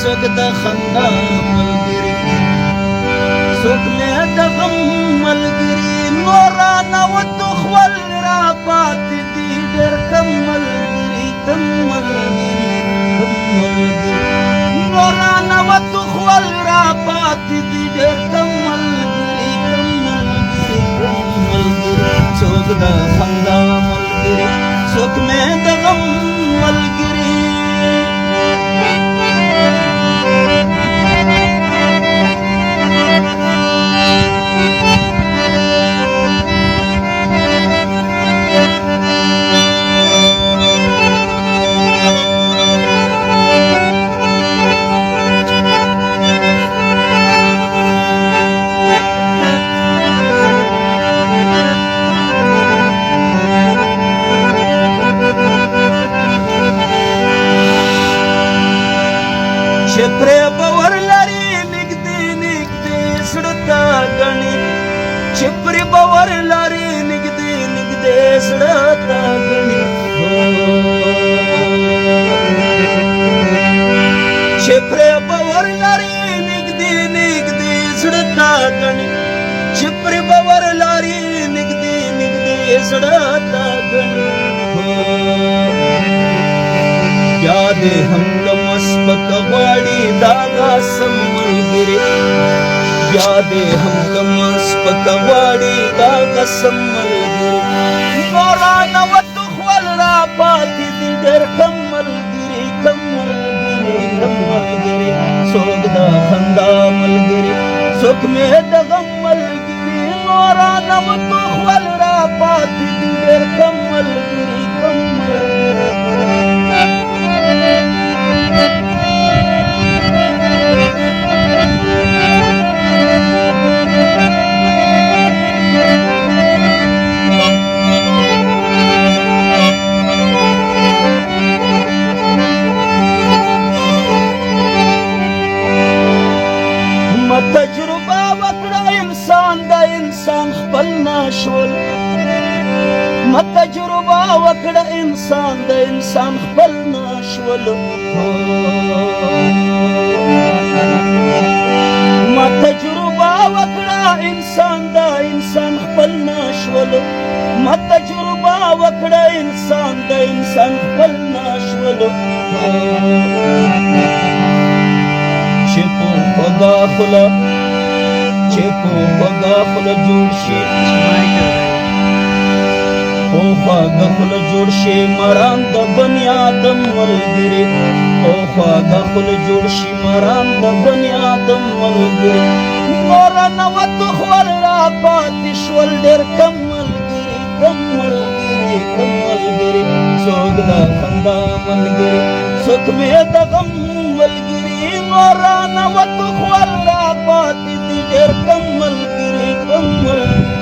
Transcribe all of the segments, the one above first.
څوک د خندا ملګری څوک مې د غم ملګری نور رانوت خول را پاتې دي ډېر کم ملګري کم ملګري کم ملګري نور رانوت خول را پاتې دي ډېر کم ملګري کم ملګري کم ملګري څوک د خندا ملګری څوک مې د غم ملګری چې پرې باور لري نږدې نږدې زړه ته ګڼي چې پرې باور لري نږدې نږدې زړه ته ګڼي چې پرې باور لري نږدې نږدې زړه ته ګڼي چې پرې باور لري نږدې نږدې زړه ته ګڼي بیا دې هم له مثبت غواړي دا قسم ملګري بیا دې هم له مثبت غواړي دا قسم ملګري نور رانوت خول را پاتې دي ډېر کم ملګري کم ملګري کم ملګري څوک د خندا ملګري څوک مې د غم ملګري نور رانوت خول را پاتې دي ډېر کم ملګري کم ملګري تجربه وکړه انسان د انسان خپل نشول تجربه وکړه انسان د انسان خپل نشول تجربه وکړه انسان د انسان خپل نشول تجربه وکړه انسان د انسان خپل نشول چې په خوږه خوله جوړ شي په خوږه خوله جوړ شي مرام د بني آدم ملګري په خوږه خوله جوړ شي مرام د بني آدم ملګري نور رانوت خول را پاتې شول ډېر کم ملګري کم ملګري کم ملګري څوک د خندا ملګري څوک مې د غم ملګري نور رانوت خول را پاتې دي ډېر کم ملګري کم ملګري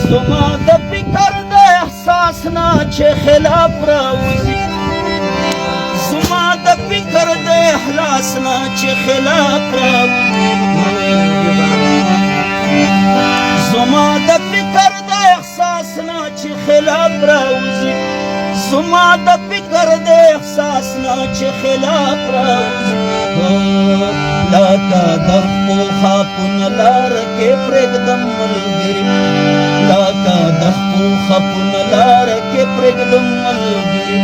زما د فکر د احساس نه چې خلاف راوځي زما د فکر د احساس نه چې خلاف راوځي زما د فکر د احساس نه چې خلاف راوځي زما د فکر د احساس نه چې خلاف راوځي لکه د خپل خاپونه لاره کې پرېږدم ملګري لکه د خپل خاپونه لاره کې پرېږدم ملګري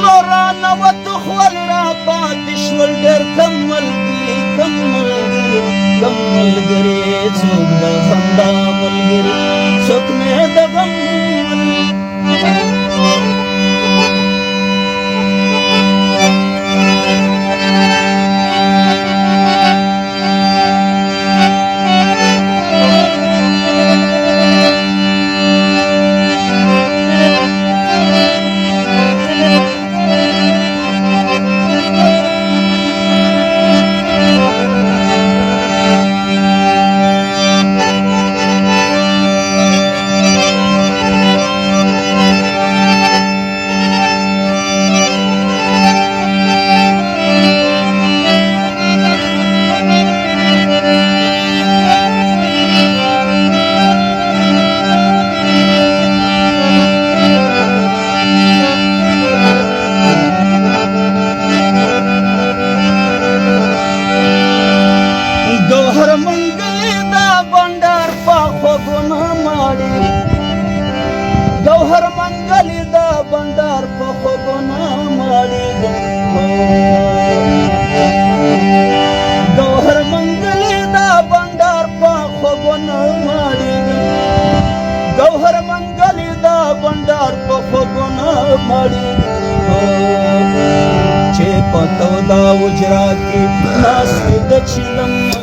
نور رانوت خول را پاتې شول ډېر کم ملګري کم ملګري کم ملګري څوک د خندا ملګري څوک مې د غم گوهر منگلی دا بندر پا خوگونا ماڑی گوهر منگلی دا بندر پا خوگونا ماڑی گوهر منگلی دا بندر پا خوگونا ماڑی گوهر منگلی دا بندر پا خوگونا ماڑی چه پتو دا وجرا کی ناسی دا چلم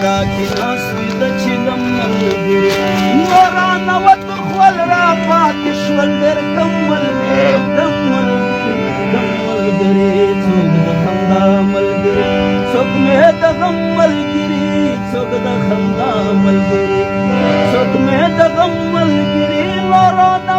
راکی ناسوی د چلم ملګری نورانه وته خپل را پاتې شول ډېر کم ملګري څوک د خندا ملګري څوک مې د غم ملګري څوک د خندا ملګري څوک مې د غم ملګري نورانه